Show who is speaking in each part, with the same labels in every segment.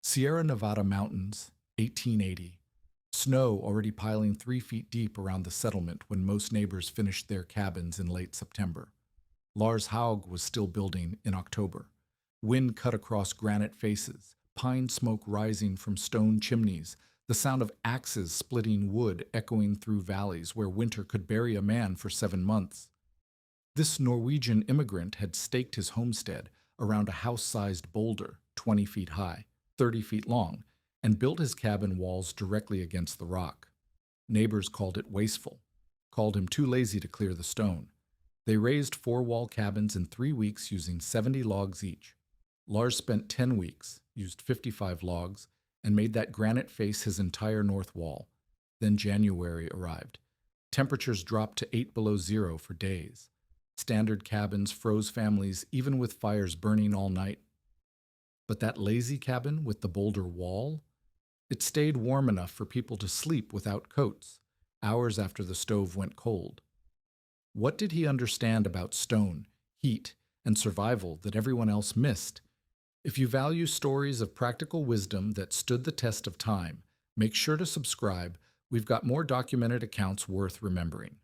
Speaker 1: Sierra Nevada mountains, 1880. Snow already piling 3 feet deep around the settlement when most neighbors finished their cabins in late September. Lars Haug was still building in October. Wind cut across granite faces, pine smoke rising from stone chimneys, the sound of axes splitting wood echoing through valleys where winter could bury a man for 7 months. This Norwegian immigrant had staked his homestead around a house-sized boulder, 20 feet high, 30 feet long, and built his cabin walls directly against the rock. Neighbors called it wasteful, called him too lazy to clear the stone. They raised four-wall cabins in 3 weeks using 70 logs each. Lars spent 10 weeks, used 55 logs, and made that granite face his entire north wall. Then January arrived. Temperatures dropped to 8 below zero for days. Standard cabins froze families even with fires burning all night. But that lazy cabin with the boulder wall? It stayed warm enough for people to sleep without coats, hours after the stove went cold. What did he understand about stone, heat, and survival that everyone else missed? If you value stories of practical wisdom that stood the test of time, make sure to subscribe. We've got more documented accounts worth remembering.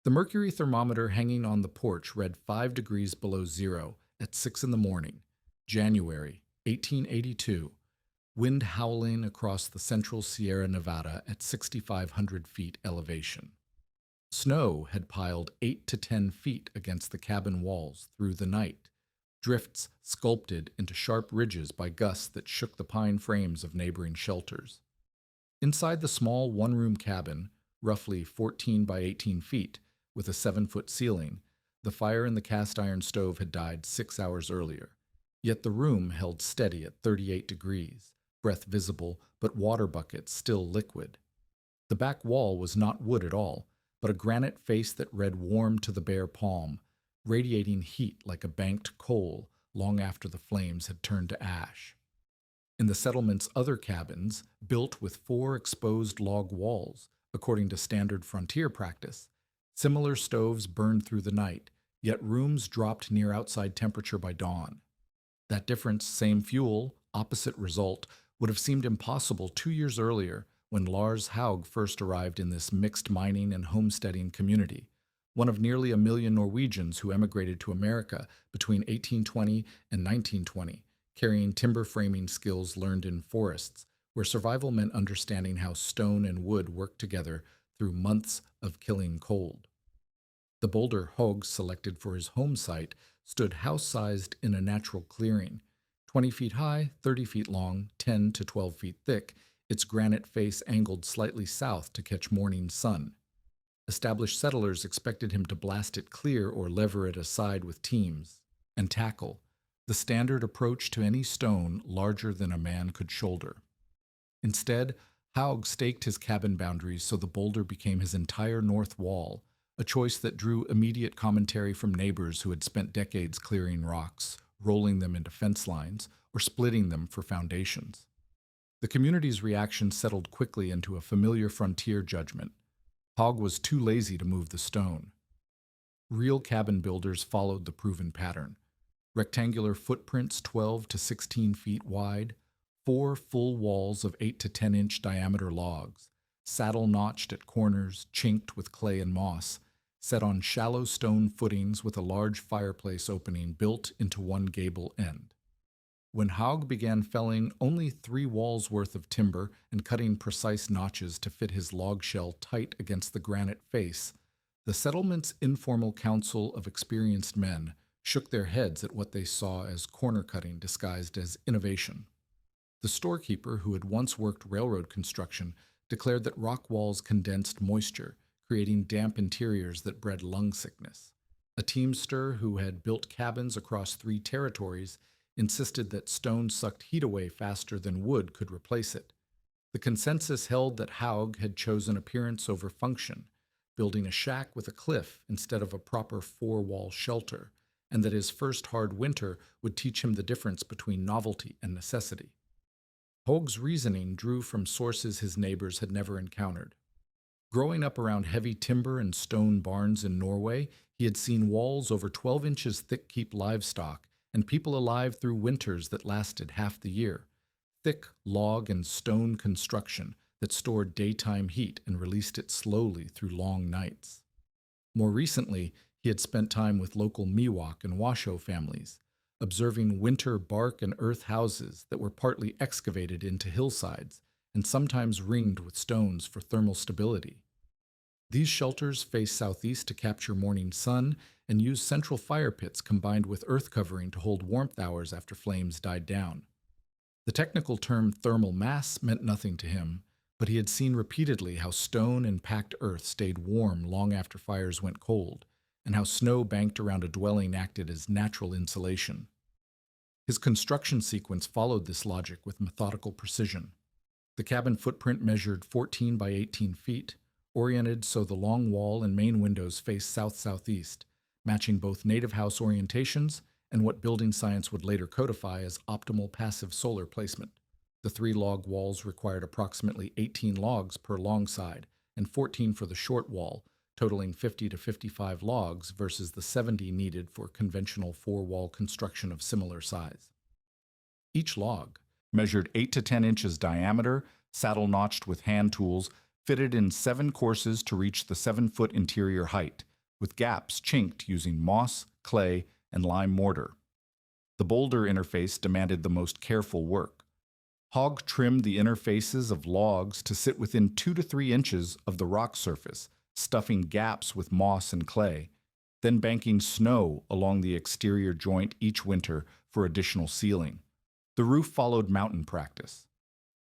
Speaker 1: The mercury thermometer hanging on the porch read 5 degrees below zero at 6 in the morning, January 1882, wind howling across the central Sierra Nevada at 6,500 feet elevation. Snow had piled 8 to 10 feet against the cabin walls through the night, drifts sculpted into sharp ridges by gusts that shook the pine frames of neighboring shelters. Inside the small one-room cabin, roughly 14 by 18 feet, with a 7-foot ceiling, the fire in the cast-iron stove had died 6 hours earlier. Yet the room held steady at 38 degrees, breath visible, but water buckets still liquid. The back wall was not wood at all, but a granite face that read warm to the bare palm, radiating heat like a banked coal long after the flames had turned to ash. In the settlement's other cabins, built with 4 exposed log walls, according to standard frontier practice, similar stoves burned through the night, yet rooms dropped near outside temperature by dawn. That difference, same fuel, opposite result, would have seemed impossible 2 years earlier when Lars Haug first arrived in this mixed mining and homesteading community, one of nearly 1 million Norwegians who emigrated to America between 1820 and 1920, carrying timber framing skills learned in forests, where survival meant understanding how stone and wood worked together through months of killing cold. The boulder Haug selected for his home site stood house-sized in a natural clearing, 20 feet high, 30 feet long, 10 to 12 feet thick, its granite face angled slightly south to catch morning sun. Established settlers expected him to blast it clear or lever it aside with teams and tackle, the standard approach to any stone larger than a man could shoulder. Instead, Haug staked his cabin boundaries so the boulder became his entire north wall, a choice that drew immediate commentary from neighbors who had spent decades clearing rocks, rolling them into fence lines, or splitting them for foundations. The community's reaction settled quickly into a familiar frontier judgment. Haug was too lazy to move the stone. Real cabin builders followed the proven pattern. Rectangular footprints 12 to 16 feet wide, 4 full walls of 8 to 10-inch diameter logs, saddle-notched at corners, chinked with clay and moss, set on shallow stone footings with a large fireplace opening built into one gable end. When Haug began felling only 3 walls worth of timber and cutting precise notches to fit his log shell tight against the granite face, the settlement's informal council of experienced men shook their heads at what they saw as corner cutting disguised as innovation. The storekeeper, who had once worked railroad construction, declared that rock walls condensed moisture, creating damp interiors that bred lung sickness. A teamster who had built cabins across 3 territories insisted that stone sucked heat away faster than wood could replace it. The consensus held that Haug had chosen appearance over function, building a shack with a cliff instead of a proper 4-wall shelter, and that his first hard winter would teach him the difference between novelty and necessity. Haug's reasoning drew from sources his neighbors had never encountered. Growing up around heavy timber and stone barns in Norway, he had seen walls over 12 inches thick keep livestock and people alive through winters that lasted half the year. thick log and stone construction that stored daytime heat and released it slowly through long nights. More recently, he had spent time with local Miwok and Washoe families, observing winter bark and earth houses that were partly excavated into hillsides and sometimes ringed with stones for thermal stability. These shelters face southeast to capture morning sun and use central fire pits combined with earth covering to hold warmth hours after flames died down. The technical term thermal mass meant nothing to him, but he had seen repeatedly how stone and packed earth stayed warm long after fires went cold, and how snow banked around a dwelling acted as natural insulation. His construction sequence followed this logic with methodical precision. The cabin footprint measured 14 by 18 feet, oriented so the long wall and main windows faced south-southeast, matching both native house orientations and what building science would later codify as optimal passive solar placement. The 3-log walls required approximately 18 logs per long side and 14 for the short wall, totaling 50 to 55 logs versus the 70 needed for conventional 4-wall construction of similar size. Each log, measured 8 to 10 inches diameter, saddle-notched with hand tools, fitted in 7 courses to reach the 7-foot interior height, with gaps chinked using moss, clay, and lime mortar. The Boulder interface demanded the most careful work. Hogg trimmed the inner faces of logs to sit within 2 to 3 inches of the rock surface, stuffing gaps with moss and clay, then banking snow along the exterior joint each winter for additional sealing. The roof followed mountain practice.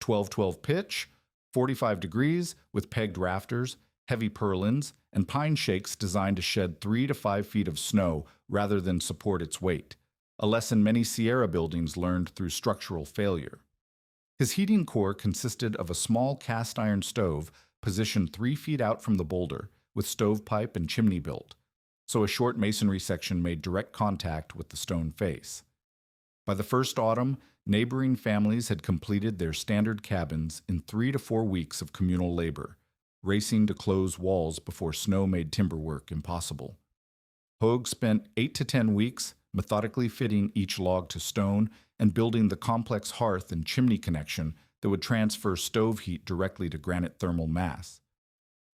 Speaker 1: 12-12 pitch, 45 degrees with pegged rafters, heavy purlins, and pine shakes designed to shed 3 to 5 feet of snow rather than support its weight, a lesson many Sierra buildings learned through structural failure. His heating core consisted of a small cast iron stove positioned 3 feet out from the boulder, with stovepipe and chimney built, so a short masonry section made direct contact with the stone face. By the first autumn, neighboring families had completed their standard cabins in 3 to 4 weeks of communal labor, racing to close walls before snow made timber work impossible. Hoag spent 8 to 10 weeks methodically fitting each log to stone and building the complex hearth and chimney connection that would transfer stove heat directly to granite thermal mass.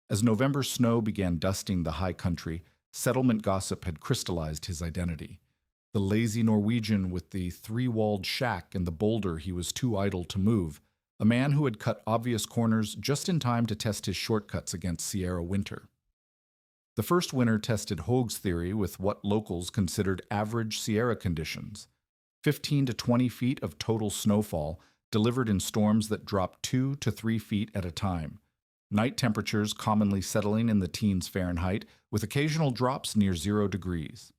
Speaker 1: As November snow began dusting the high country, settlement gossip had crystallized his identity. The lazy Norwegian with the 3-walled shack and the boulder he was too idle to move, a man who had cut obvious corners just in time to test his shortcuts against Sierra winter. The first winter tested Hoag's theory with what locals considered average Sierra conditions: 15 to 20 feet of total snowfall delivered in storms that dropped 2 to 3 feet at a time, night temperatures commonly settling in the teens Fahrenheit with occasional drops near 0 degrees.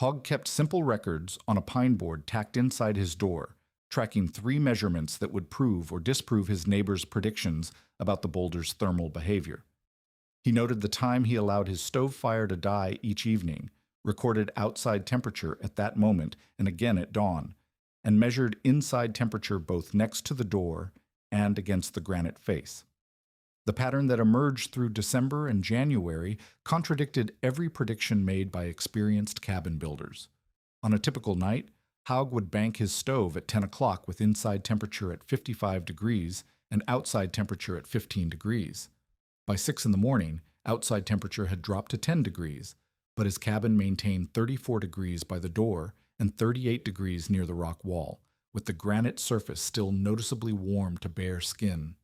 Speaker 1: Hogg kept simple records on a pine board tacked inside his door, tracking 3 measurements that would prove or disprove his neighbor's predictions about the boulder's thermal behavior. He noted the time he allowed his stove fire to die each evening, recorded outside temperature at that moment and again at dawn, and measured inside temperature both next to the door and against the granite face. The pattern that emerged through December and January contradicted every prediction made by experienced cabin builders. On a typical night, Haug would bank his stove at 10 o'clock with inside temperature at 55 degrees and outside temperature at 15 degrees. By 6 in the morning, outside temperature had dropped to 10 degrees, but his cabin maintained 34 degrees by the door and 38 degrees near the rock wall, with the granite surface still noticeably warm to bare skin.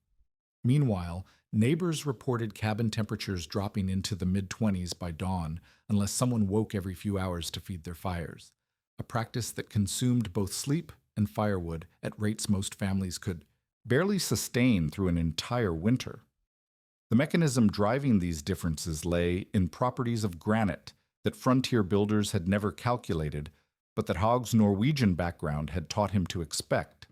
Speaker 1: Meanwhile, neighbors reported cabin temperatures dropping into the mid-20s by dawn unless someone woke every few hours to feed their fires, a practice that consumed both sleep and firewood at rates most families could barely sustain through an entire winter. The mechanism driving these differences lay in properties of granite that frontier builders had never calculated, but that Haug's Norwegian background had taught him to expect.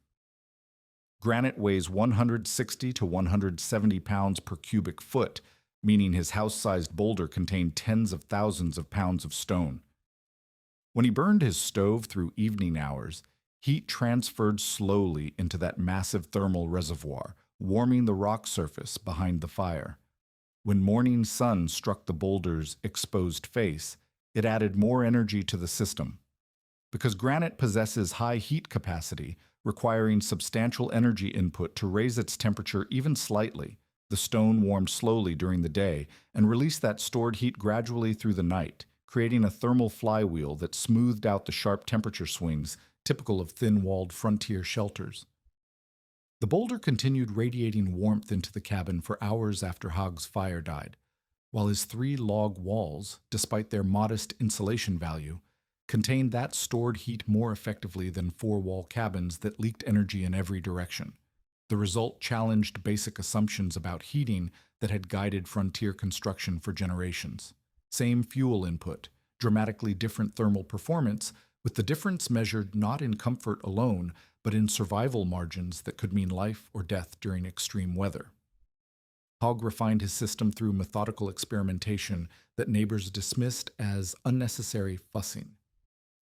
Speaker 1: Granite weighs 160 to 170 pounds per cubic foot, meaning his house-sized boulder contained tens of thousands of pounds of stone. When he burned his stove through evening hours, heat transferred slowly into that massive thermal reservoir, warming the rock surface behind the fire. When morning sun struck the boulder's exposed face, it added more energy to the system. Because granite possesses high heat capacity, requiring substantial energy input to raise its temperature even slightly. The stone warmed slowly during the day and released that stored heat gradually through the night, creating a thermal flywheel that smoothed out the sharp temperature swings typical of thin-walled frontier shelters. The boulder continued radiating warmth into the cabin for hours after Haag's fire died, while his 3 log walls, despite their modest insulation value, contained that stored heat more effectively than 4-wall cabins that leaked energy in every direction. The result challenged basic assumptions about heating that had guided frontier construction for generations. Same fuel input, dramatically different thermal performance, with the difference measured not in comfort alone, but in survival margins that could mean life or death during extreme weather. Haag refined his system through methodical experimentation that neighbors dismissed as unnecessary fussing.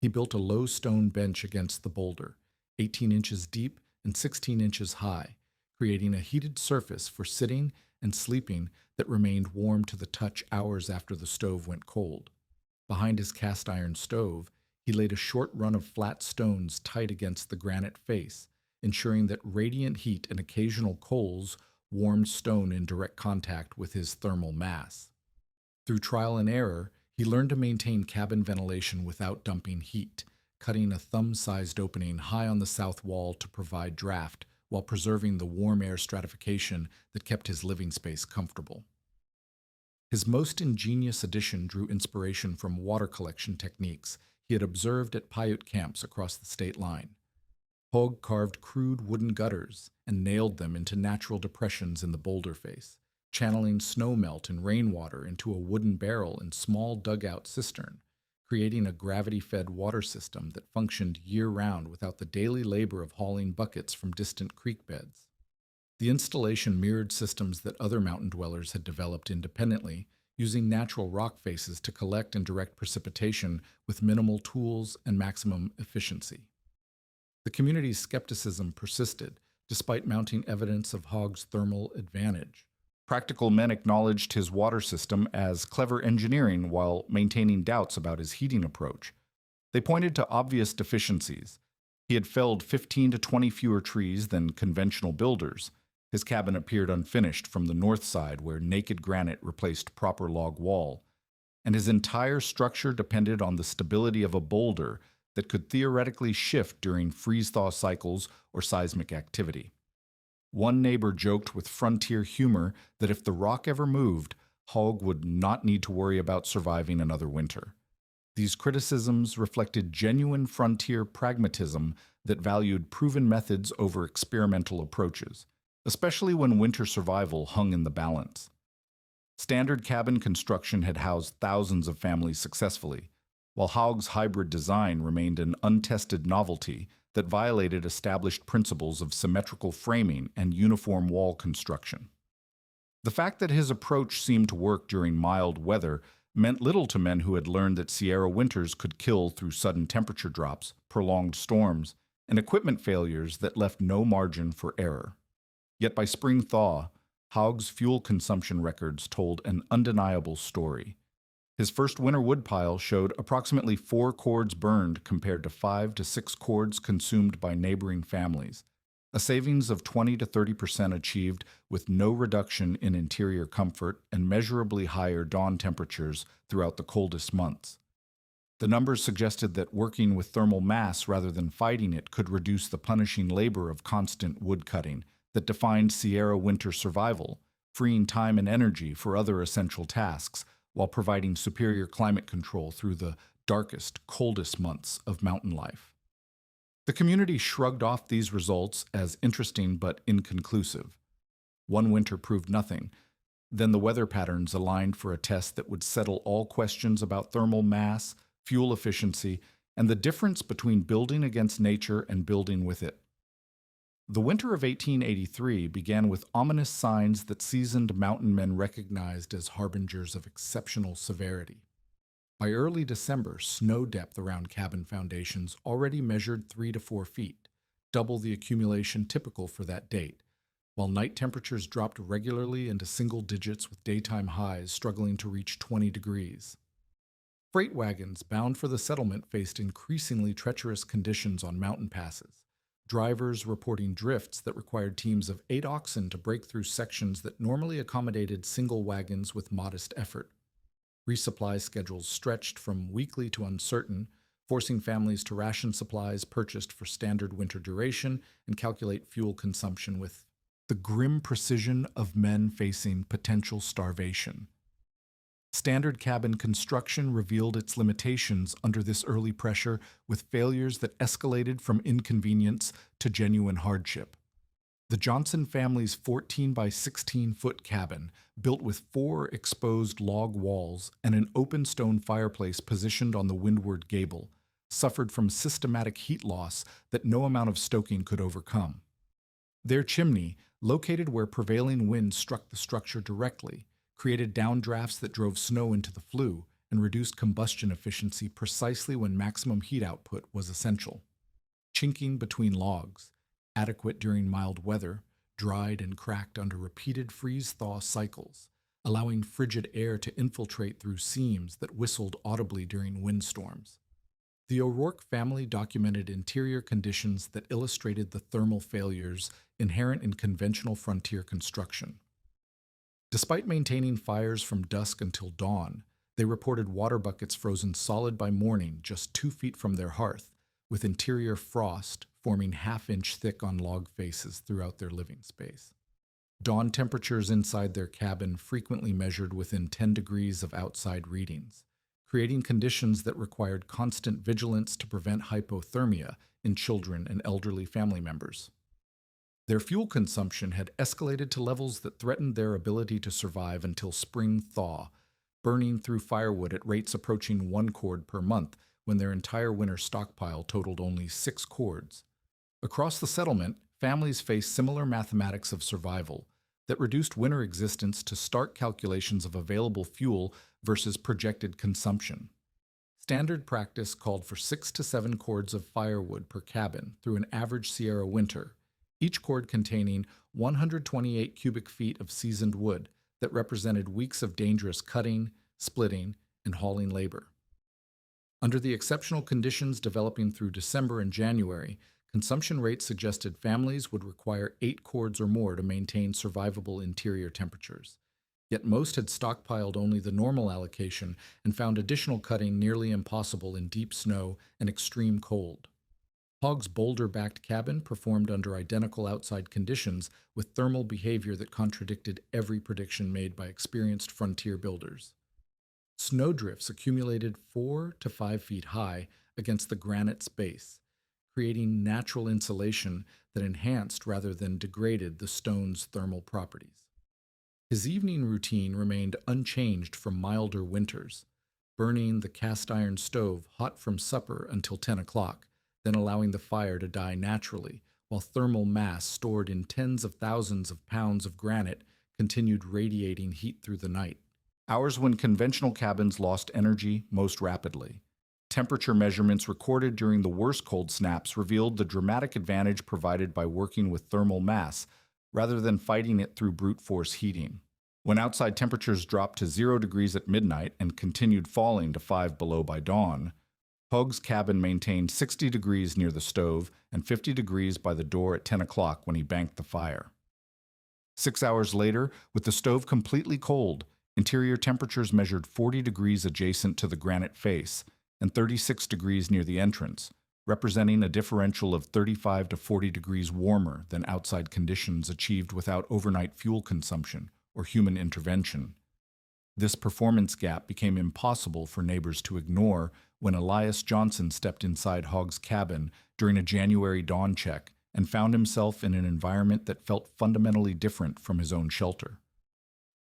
Speaker 1: He built a low stone bench against the boulder, 18 inches deep and 16 inches high, creating a heated surface for sitting and sleeping that remained warm to the touch hours after the stove went cold. Behind his cast iron stove, he laid a short run of flat stones tight against the granite face, ensuring that radiant heat and occasional coals warmed stone in direct contact with his thermal mass. Through trial and error, he learned to maintain cabin ventilation without dumping heat, cutting a thumb-sized opening high on the south wall to provide draft while preserving the warm air stratification that kept his living space comfortable. His most ingenious addition drew inspiration from water collection techniques he had observed at Paiute camps across the state line. Haag carved crude wooden gutters and nailed them into natural depressions in the boulder face, channeling snowmelt and rainwater into a wooden barrel and small dugout cistern, creating a gravity-fed water system that functioned year-round without the daily labor of hauling buckets from distant creek beds. The installation mirrored systems that other mountain dwellers had developed independently, using natural rock faces to collect and direct precipitation with minimal tools and maximum efficiency. The community's skepticism persisted, despite mounting evidence of Haag's thermal advantage. Practical men acknowledged his water system as clever engineering while maintaining doubts about his heating approach. They pointed to obvious deficiencies. He had felled 15 to 20 fewer trees than conventional builders. His cabin appeared unfinished from the north side where naked granite replaced proper log wall, and his entire structure depended on the stability of a boulder that could theoretically shift during freeze-thaw cycles or seismic activity. One neighbor joked with frontier humor that if the rock ever moved, Haag would not need to worry about surviving another winter. These criticisms reflected genuine frontier pragmatism that valued proven methods over experimental approaches, especially when winter survival hung in the balance. Standard cabin construction had housed thousands of families successfully, while Haag's hybrid design remained an untested novelty that violated established principles of symmetrical framing and uniform wall construction. The fact that his approach seemed to work during mild weather meant little to men who had learned that Sierra winters could kill through sudden temperature drops, prolonged storms, and equipment failures that left no margin for error. Yet by spring thaw, Haag's fuel consumption records told an undeniable story. His first winter woodpile showed approximately 4 cords burned compared to 5 to 6 cords consumed by neighboring families, a savings of 20 to 30% achieved with no reduction in interior comfort and measurably higher dawn temperatures throughout the coldest months. The numbers suggested that working with thermal mass rather than fighting it could reduce the punishing labor of constant wood cutting that defined Sierra winter survival, freeing time and energy for other essential tasks, while providing superior climate control through the darkest, coldest months of mountain life. The community shrugged off these results as interesting but inconclusive. One winter proved nothing. Then the weather patterns aligned for a test that would settle all questions about thermal mass, fuel efficiency, and the difference between building against nature and building with it. The winter of 1883 began with ominous signs that seasoned mountain men recognized as harbingers of exceptional severity. By early December, snow depth around cabin foundations already measured 3 to 4 feet, double the accumulation typical for that date, while night temperatures dropped regularly into single digits with daytime highs struggling to reach 20 degrees. Freight wagons bound for the settlement faced increasingly treacherous conditions on mountain passes, drivers reporting drifts that required teams of 8 oxen to break through sections that normally accommodated single wagons with modest effort. Resupply schedules stretched from weekly to uncertain, forcing families to ration supplies purchased for standard winter duration and calculate fuel consumption with the grim precision of men facing potential starvation. Standard cabin construction revealed its limitations under this early pressure, with failures that escalated from inconvenience to genuine hardship. The Johnson family's 14 by 16-foot cabin, built with 4 exposed log walls and an open stone fireplace positioned on the windward gable, suffered from systematic heat loss that no amount of stoking could overcome. Their chimney, located where prevailing winds struck the structure directly, created downdrafts that drove snow into the flue and reduced combustion efficiency precisely when maximum heat output was essential. Chinking between logs, adequate during mild weather, dried and cracked under repeated freeze-thaw cycles, allowing frigid air to infiltrate through seams that whistled audibly during windstorms. The O'Rourke family documented interior conditions that illustrated the thermal failures inherent in conventional frontier construction. Despite maintaining fires from dusk until dawn, they reported water buckets frozen solid by morning just 2 feet from their hearth, with interior frost forming half-inch thick on log faces throughout their living space. Dawn temperatures inside their cabin frequently measured within 10 degrees of outside readings, creating conditions that required constant vigilance to prevent hypothermia in children and elderly family members. Their fuel consumption had escalated to levels that threatened their ability to survive until spring thaw, burning through firewood at rates approaching 1 cord per month when their entire winter stockpile totaled only 6 cords. Across the settlement, families faced similar mathematics of survival that reduced winter existence to stark calculations of available fuel versus projected consumption. Standard practice called for 6 to 7 cords of firewood per cabin through an average Sierra winter, each cord containing 128 cubic feet of seasoned wood that represented weeks of dangerous cutting, splitting, and hauling labor. Under the exceptional conditions developing through December and January, consumption rates suggested families would require 8 cords or more to maintain survivable interior temperatures. Yet most had stockpiled only the normal allocation and found additional cutting nearly impossible in deep snow and extreme cold. Hogg's Boulder-backed cabin performed under identical outside conditions with thermal behavior that contradicted every prediction made by experienced frontier builders. Snowdrifts accumulated 4 to 5 feet high against the granite's base, creating natural insulation that enhanced rather than degraded the stone's thermal properties. His evening routine remained unchanged from milder winters, burning the cast iron stove hot from supper until 10 o'clock, then allowing the fire to die naturally, while thermal mass stored in tens of thousands of pounds of granite continued radiating heat through the night. Hours when conventional cabins lost energy most rapidly. Temperature measurements recorded during the worst cold snaps revealed the dramatic advantage provided by working with thermal mass rather than fighting it through brute force heating. When outside temperatures dropped to 0 degrees at midnight and continued falling to 5 below by dawn, Hogg's cabin maintained 60 degrees near the stove and 50 degrees by the door at 10 o'clock when he banked the fire. 6 hours later, with the stove completely cold, interior temperatures measured 40 degrees adjacent to the granite face and 36 degrees near the entrance, representing a differential of 35 to 40 degrees warmer than outside conditions achieved without overnight fuel consumption or human intervention. This performance gap became impossible for neighbors to ignore when Elias Johnson stepped inside Hogg's cabin during a January dawn check and found himself in an environment that felt fundamentally different from his own shelter.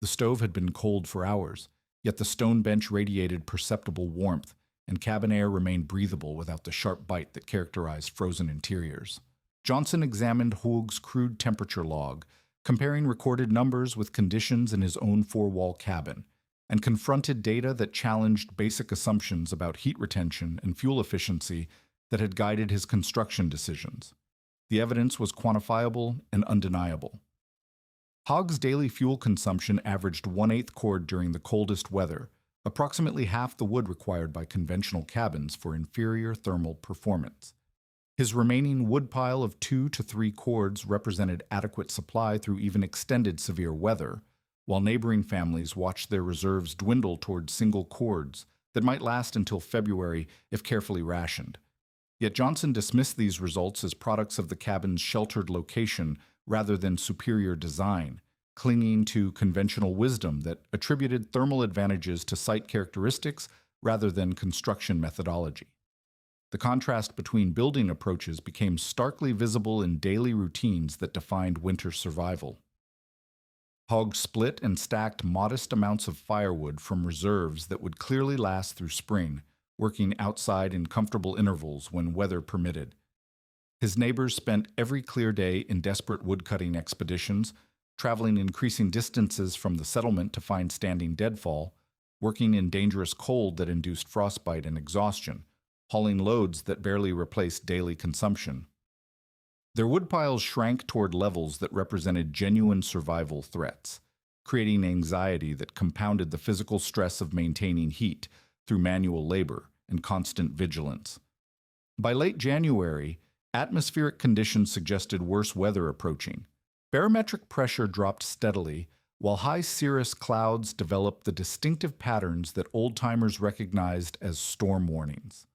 Speaker 1: The stove had been cold for hours, yet the stone bench radiated perceptible warmth, and cabin air remained breathable without the sharp bite that characterized frozen interiors. Johnson examined Hogg's crude temperature log, comparing recorded numbers with conditions in his own 4-wall cabin, and confronted data that challenged basic assumptions about heat retention and fuel efficiency that had guided his construction decisions. The evidence was quantifiable and undeniable. Hogg's daily fuel consumption averaged 1/8 cord during the coldest weather, approximately half the wood required by conventional cabins for inferior thermal performance. His remaining woodpile of 2 to 3 cords represented adequate supply through even extended severe weather, while neighboring families watched their reserves dwindle toward single cords that might last until February if carefully rationed. Yet Johnson dismissed these results as products of the cabin's sheltered location rather than superior design, clinging to conventional wisdom that attributed thermal advantages to site characteristics rather than construction methodology. The contrast between building approaches became starkly visible in daily routines that defined winter survival. Hogg split and stacked modest amounts of firewood from reserves that would clearly last through spring, working outside in comfortable intervals when weather permitted. His neighbors spent every clear day in desperate woodcutting expeditions, traveling increasing distances from the settlement to find standing deadfall, working in dangerous cold that induced frostbite and exhaustion, hauling loads that barely replaced daily consumption. Their woodpiles shrank toward levels that represented genuine survival threats, creating anxiety that compounded the physical stress of maintaining heat through manual labor and constant vigilance. By late January, atmospheric conditions suggested worse weather approaching. Barometric pressure dropped steadily, while high cirrus clouds developed the distinctive patterns that old-timers recognized as storm warnings.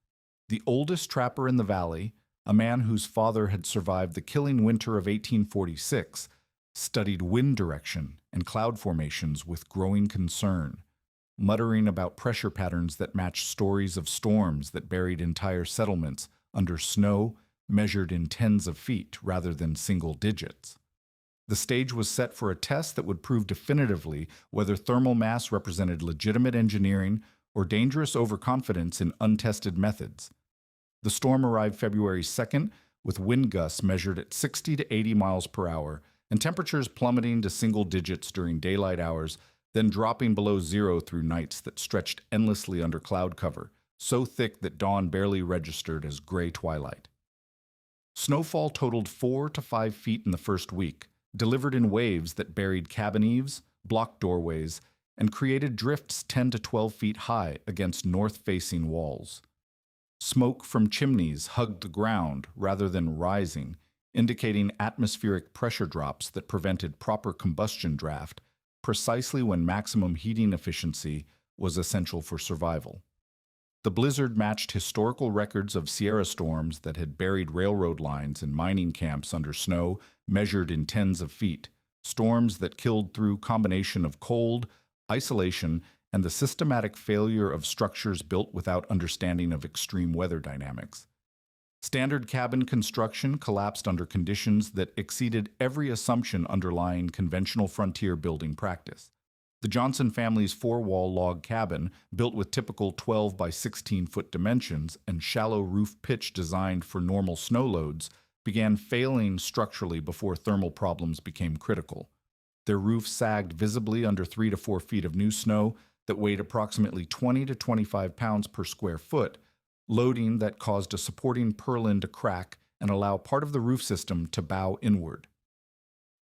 Speaker 1: The oldest trapper in the valley, a man whose father had survived the killing winter of 1846, studied wind direction and cloud formations with growing concern, muttering about pressure patterns that matched stories of storms that buried entire settlements under snow measured in tens of feet rather than single digits. The stage was set for a test that would prove definitively whether thermal mass represented legitimate engineering or dangerous overconfidence in untested methods. The storm arrived February 2nd with wind gusts measured at 60 to 80 miles per hour and temperatures plummeting to single digits during daylight hours, then dropping below zero through nights that stretched endlessly under cloud cover, so thick that dawn barely registered as gray twilight. Snowfall totaled 4 to 5 feet in the first week, delivered in waves that buried cabin eaves, blocked doorways, and created drifts 10 to 12 feet high against north-facing walls. Smoke from chimneys hugged the ground rather than rising, indicating atmospheric pressure drops that prevented proper combustion draft, precisely when maximum heating efficiency was essential for survival. The blizzard matched historical records of Sierra storms that had buried railroad lines and mining camps under snow measured in tens of feet, storms that killed through combination of cold, isolation, and the systematic failure of structures built without understanding of extreme weather dynamics. Standard cabin construction collapsed under conditions that exceeded every assumption underlying conventional frontier building practice. The Johnson family's 4-wall log cabin, built with typical 12 by 16-foot dimensions and shallow roof pitch designed for normal snow loads, began failing structurally before thermal problems became critical. Their roof sagged visibly under 3 to 4 feet of new snow that weighed approximately 20 to 25 pounds per square foot, loading that caused a supporting purlin to crack and allow part of the roof system to bow inward.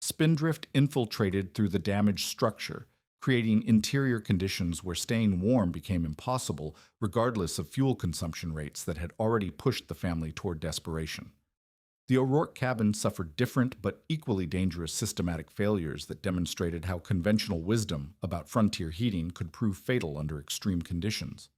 Speaker 1: Spindrift infiltrated through the damaged structure, creating interior conditions where staying warm became impossible regardless of fuel consumption rates that had already pushed the family toward desperation. The O'Rourke cabin suffered different but equally dangerous systematic failures that demonstrated how conventional wisdom about frontier heating could prove fatal under extreme conditions.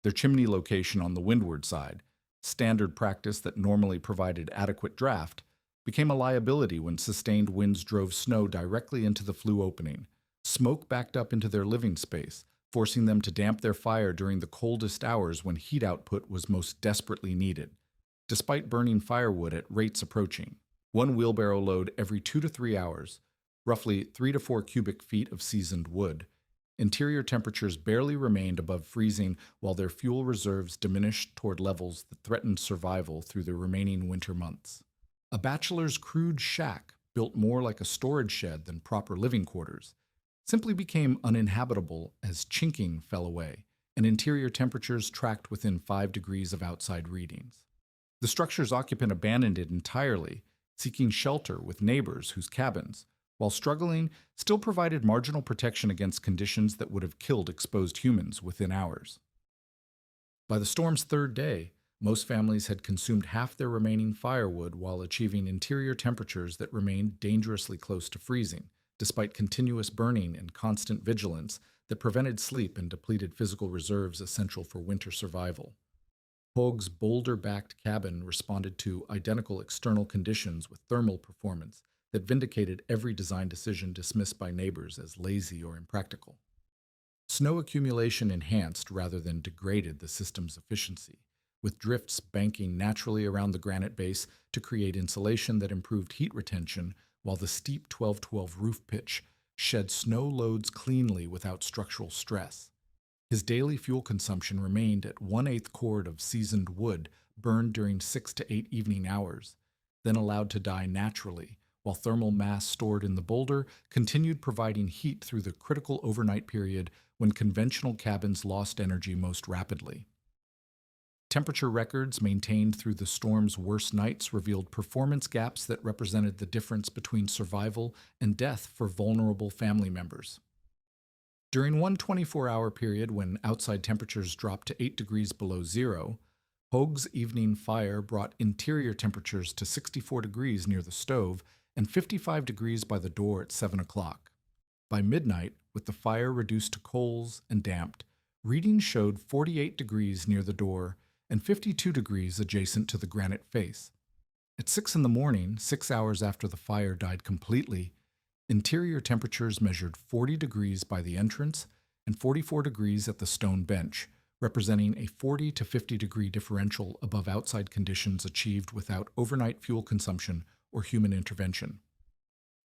Speaker 1: Their chimney location on the windward side, standard practice that normally provided adequate draft, became a liability when sustained winds drove snow directly into the flue opening. Smoke backed up into their living space, forcing them to damp their fire during the coldest hours when heat output was most desperately needed. Despite burning firewood at rates approaching 1 wheelbarrow load every 2 to 3 hours, roughly 3 to 4 cubic feet of seasoned wood, interior temperatures barely remained above freezing while their fuel reserves diminished toward levels that threatened survival through the remaining winter months. A bachelor's crude shack, built more like a storage shed than proper living quarters, simply became uninhabitable as chinking fell away and interior temperatures tracked within 5 degrees of outside readings. The structure's occupant abandoned it entirely, seeking shelter with neighbors whose cabins, while struggling, still provided marginal protection against conditions that would have killed exposed humans within hours. By the storm's third day, Most families had consumed half their remaining firewood while achieving interior temperatures that remained dangerously close to freezing, despite continuous burning and constant vigilance that prevented sleep and depleted physical reserves essential for winter survival. Hoag's boulder-backed cabin responded to identical external conditions with thermal performance that vindicated every design decision dismissed by neighbors as lazy or impractical. Snow accumulation enhanced rather than degraded the system's efficiency, with drifts banking naturally around the granite base to create insulation that improved heat retention, while the steep 12-12 roof pitch shed snow loads cleanly without structural stress. His daily fuel consumption remained at 1/8 cord of seasoned wood burned during 6 to 8 evening hours, then allowed to die naturally, while thermal mass stored in the boulder continued providing heat through the critical overnight period when conventional cabins lost energy most rapidly. Temperature records maintained through the storm's worst nights revealed performance gaps that represented the difference between survival and death for vulnerable family members. During one 24-hour period when outside temperatures dropped to 8 degrees below zero, Hoag's evening fire brought interior temperatures to 64 degrees near the stove and 55 degrees by the door at 7 o'clock. By midnight, with the fire reduced to coals and damped, readings showed 48 degrees near the door and 52 degrees adjacent to the granite face. At 6 in the morning, 6 hours after the fire died completely, interior temperatures measured 40 degrees by the entrance and 44 degrees at the stone bench, representing a 40 to 50 degree differential above outside conditions achieved without overnight fuel consumption or human intervention.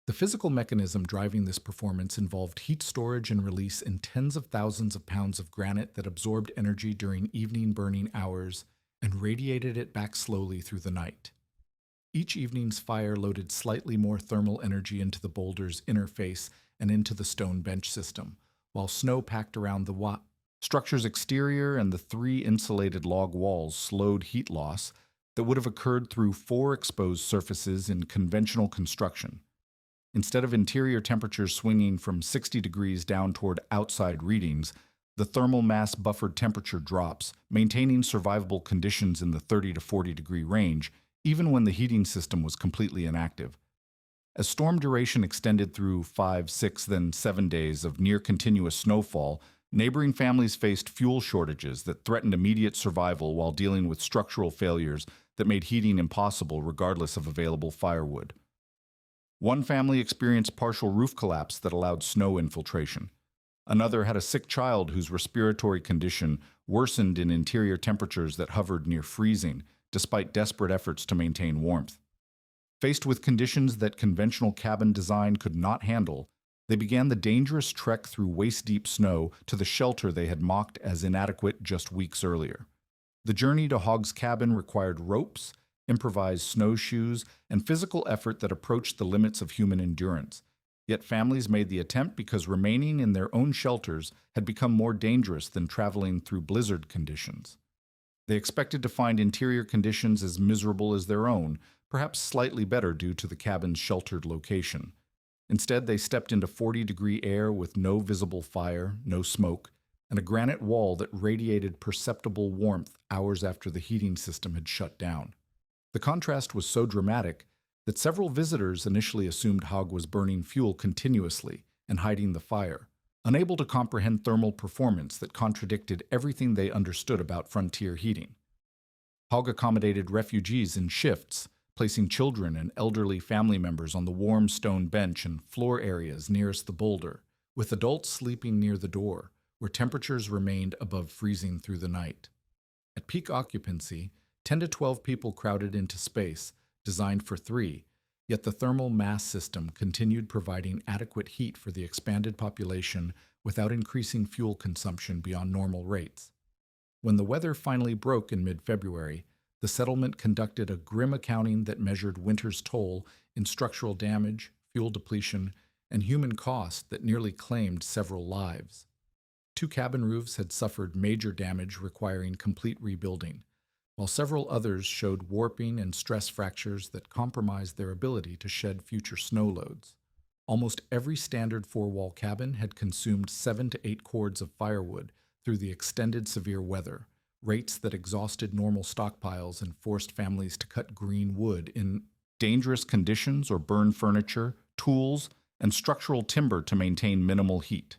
Speaker 1: The physical mechanism driving this performance involved heat storage and release in tens of thousands of pounds of granite that absorbed energy during evening burning hours and radiated it back slowly through the night. Each evening's fire loaded slightly more thermal energy into the boulder's inner face and into the stone bench system, while snow packed around the structure's exterior and the 3 insulated log walls slowed heat loss that would have occurred through 4 exposed surfaces in conventional construction. Instead of interior temperatures swinging from 60 degrees down toward outside readings, the thermal mass buffered temperature drops, maintaining survivable conditions in the 30 to 40 degree range, even when the heating system was completely inactive. As storm duration extended through 5, 6, then 7 days of near-continuous snowfall, neighboring families faced fuel shortages that threatened immediate survival while dealing with structural failures that made heating impossible regardless of available firewood. One family experienced partial roof collapse that allowed snow infiltration. Another had a sick child whose respiratory condition worsened in interior temperatures that hovered near freezing, despite desperate efforts to maintain warmth. Faced with conditions that conventional cabin design could not handle, they began the dangerous trek through waist-deep snow to the shelter they had mocked as inadequate just weeks earlier. The journey to Hoag's cabin required ropes, improvised snowshoes, and physical effort that approached the limits of human endurance. Yet families made the attempt because remaining in their own shelters had become more dangerous than traveling through blizzard conditions. They expected to find interior conditions as miserable as their own, perhaps slightly better due to the cabin's sheltered location. Instead, they stepped into 40-degree air with no visible fire, no smoke, and a granite wall that radiated perceptible warmth hours after the heating system had shut down. The contrast was so dramatic that several visitors initially assumed Hoag was burning fuel continuously and hiding the fire, unable to comprehend thermal performance that contradicted everything they understood about frontier heating. Hoag accommodated refugees in shifts, placing children and elderly family members on the warm stone bench and floor areas nearest the boulder, with adults sleeping near the door, where temperatures remained above freezing through the night. At peak occupancy, 10 to 12 people crowded into space, designed for 3, yet the thermal mass system continued providing adequate heat for the expanded population without increasing fuel consumption beyond normal rates. When the weather finally broke in mid-February, the settlement conducted a grim accounting that measured winter's toll in structural damage, fuel depletion, and human cost that nearly claimed several lives. 2 cabin roofs had suffered major damage requiring complete rebuilding, while several others showed warping and stress fractures that compromised their ability to shed future snow loads. Almost every standard 4-wall cabin had consumed 7 to 8 cords of firewood through the extended severe weather, rates that exhausted normal stockpiles and forced families to cut green wood in dangerous conditions or burn furniture, tools, and structural timber to maintain minimal heat.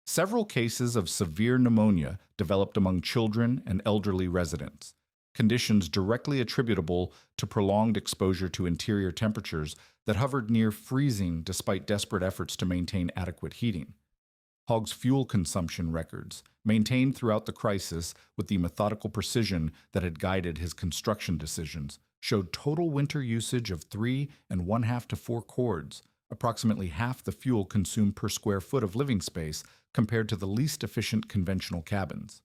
Speaker 1: Several cases of severe pneumonia developed among children and elderly residents, conditions directly attributable to prolonged exposure to interior temperatures that hovered near freezing despite desperate efforts to maintain adequate heating. Hogg's fuel consumption records, maintained throughout the crisis with the methodical precision that had guided his construction decisions, showed total winter usage of 3.5 to 4 cords, approximately half the fuel consumed per square foot of living space compared to the least efficient conventional cabins.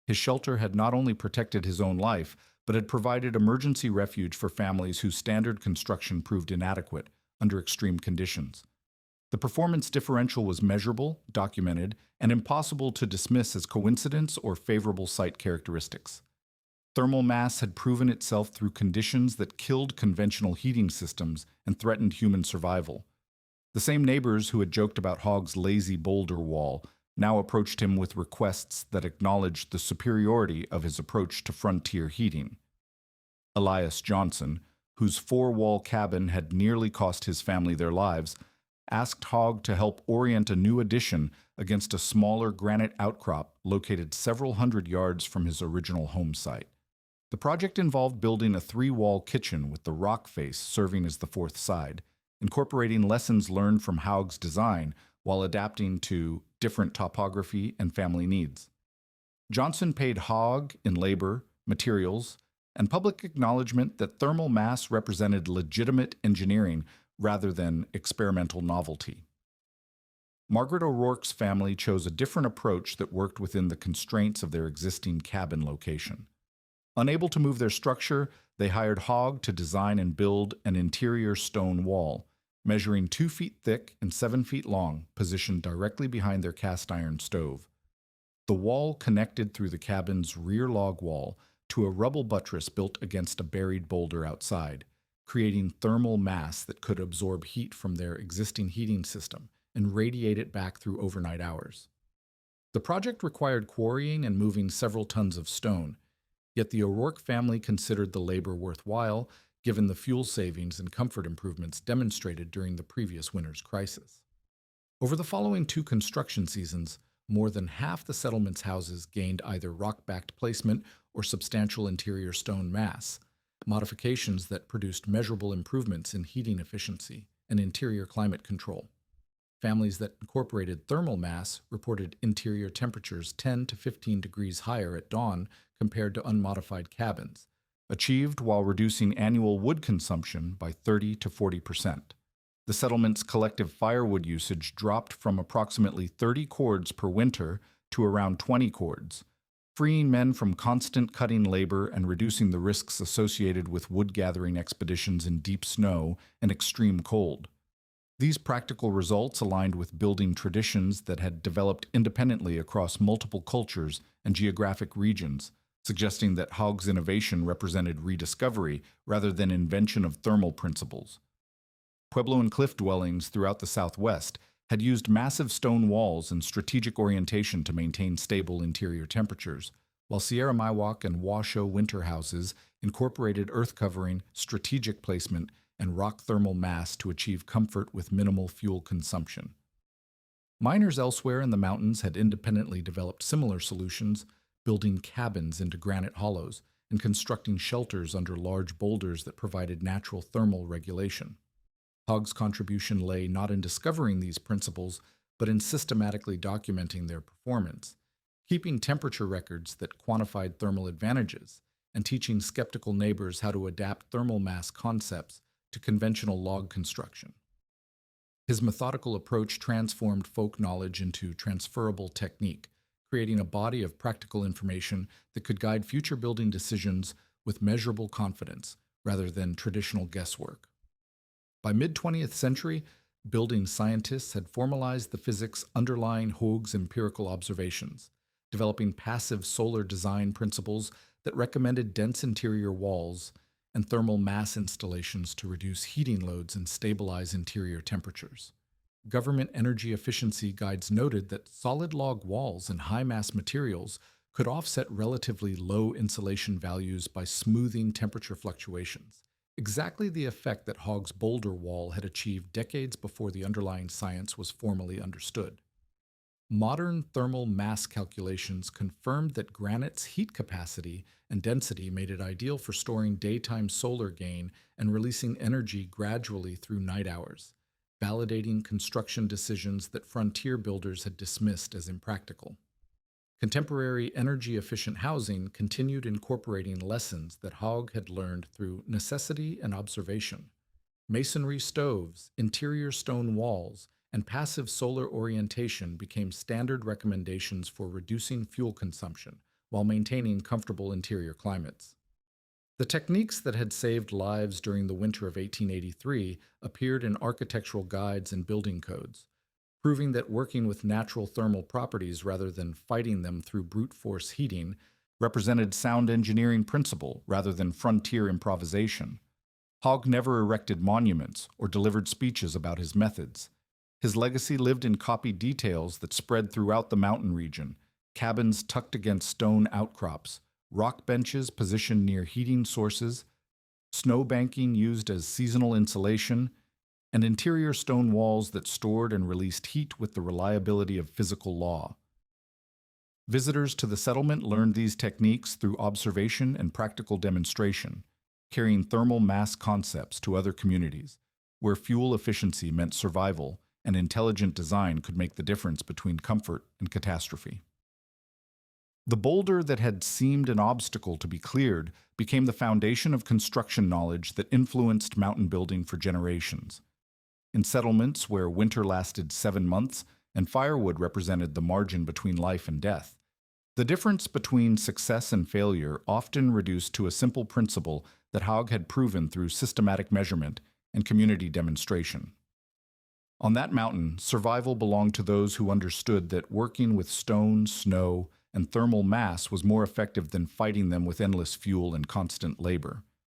Speaker 1: His shelter had not only protected his own life, but had provided emergency refuge for families whose standard construction proved inadequate under extreme conditions. The performance differential was measurable, documented, and impossible to dismiss as coincidence or favorable site characteristics. Thermal mass had proven itself through conditions that killed conventional heating systems and threatened human survival. The same neighbors who had joked about Hogg's lazy Boulder wall now approached him with requests that acknowledged the superiority of his approach to frontier heating. Elias Johnson, whose 4-wall cabin had nearly cost his family their lives, asked Hogg to help orient a new addition against a smaller granite outcrop located several hundred yards from his original home site. The project involved building a 3-wall kitchen with the rock face serving as the fourth side, incorporating lessons learned from Hogg's design while adapting to different topography and family needs. Johnson paid Hogg in labor, materials, and public acknowledgement that thermal mass represented legitimate engineering rather than experimental novelty. Margaret O'Rourke's family chose a different approach that worked within the constraints of their existing cabin location. Unable to move their structure, they hired Hogg to design and build an interior stone wall, measuring 2 feet thick and 7 feet long, positioned directly behind their cast iron stove. The wall connected through the cabin's rear log wall to a rubble buttress built against a buried boulder outside, creating thermal mass that could absorb heat from their existing heating system and radiate it back through overnight hours. The project required quarrying and moving several tons of stone, yet the O'Rourke family considered the labor worthwhile given the fuel savings and comfort improvements demonstrated during the previous winter's crisis. Over the following 2 construction seasons, more than half the settlement's houses gained either rock-backed placement or substantial interior stone mass, modifications that produced measurable improvements in heating efficiency and interior climate control. Families that incorporated thermal mass reported interior temperatures 10 to 15 degrees higher at dawn compared to unmodified cabins, achieved while reducing annual wood consumption by 30 to 40%. The settlement's collective firewood usage dropped from approximately 30 cords per winter to around 20 cords, freeing men from constant cutting labor and reducing the risks associated with wood-gathering expeditions in deep snow and extreme cold. These practical results aligned with building traditions that had developed independently across multiple cultures and geographic regions, suggesting that Hogg's innovation represented rediscovery rather than invention of thermal principles. Pueblo and cliff dwellings throughout the Southwest had used massive stone walls and strategic orientation to maintain stable interior temperatures, while Sierra Miwok and Washoe winter houses incorporated earth covering, strategic placement, and rock thermal mass to achieve comfort with minimal fuel consumption. Miners elsewhere in the mountains had independently developed similar solutions, building cabins into granite hollows and constructing shelters under large boulders that provided natural thermal regulation. Hogg's contribution lay not in discovering these principles, but in systematically documenting their performance, keeping temperature records that quantified thermal advantages, and teaching skeptical neighbors how to adapt thermal mass concepts to conventional log construction. His methodical approach transformed folk knowledge into transferable technique, creating a body of practical information that could guide future building decisions with measurable confidence rather than traditional guesswork. By mid-20th century, building scientists had formalized the physics underlying Hogg's empirical observations, developing passive solar design principles that recommended dense interior walls and thermal mass installations to reduce heating loads and stabilize interior temperatures. Government energy efficiency guides noted that solid log walls and high-mass materials could offset relatively low insulation values by smoothing temperature fluctuations, exactly the effect that Hogg's Boulder Wall had achieved decades before the underlying science was formally understood. Modern thermal mass calculations confirmed that granite's heat capacity and density made it ideal for storing daytime solar gain and releasing energy gradually through night hours, validating construction decisions that frontier builders had dismissed as impractical. Contemporary energy efficient housing continued incorporating lessons that Hogg had learned through necessity and observation. Masonry stoves, interior stone walls, and passive solar orientation became standard recommendations for reducing fuel consumption while maintaining comfortable interior climates. The techniques that had saved lives during the winter of 1883 appeared in architectural guides and building codes, proving that working with natural thermal properties rather than fighting them through brute force heating represented sound engineering principle rather than frontier improvisation. Hogg never erected monuments or delivered speeches about his methods. His legacy lived in copied details that spread throughout the mountain region: cabins tucked against stone outcrops, rock benches positioned near heating sources, snow banking used as seasonal insulation, and interior stone walls that stored and released heat with the reliability of physical law. Visitors to the settlement learned these techniques through observation and practical demonstration, carrying thermal mass concepts to other communities, where fuel efficiency meant survival and intelligent design could make the difference between comfort and catastrophe. The boulder that had seemed an obstacle to be cleared became the foundation of construction knowledge that influenced mountain building for generations. In settlements where winter lasted 7 months and firewood represented the margin between life and death, the difference between success and failure often reduced to a simple principle that Hogg had proven through systematic measurement and community demonstration. On that mountain, survival belonged to those who understood that working with stone, snow, and thermal mass was more effective than fighting them with endless fuel and constant labor.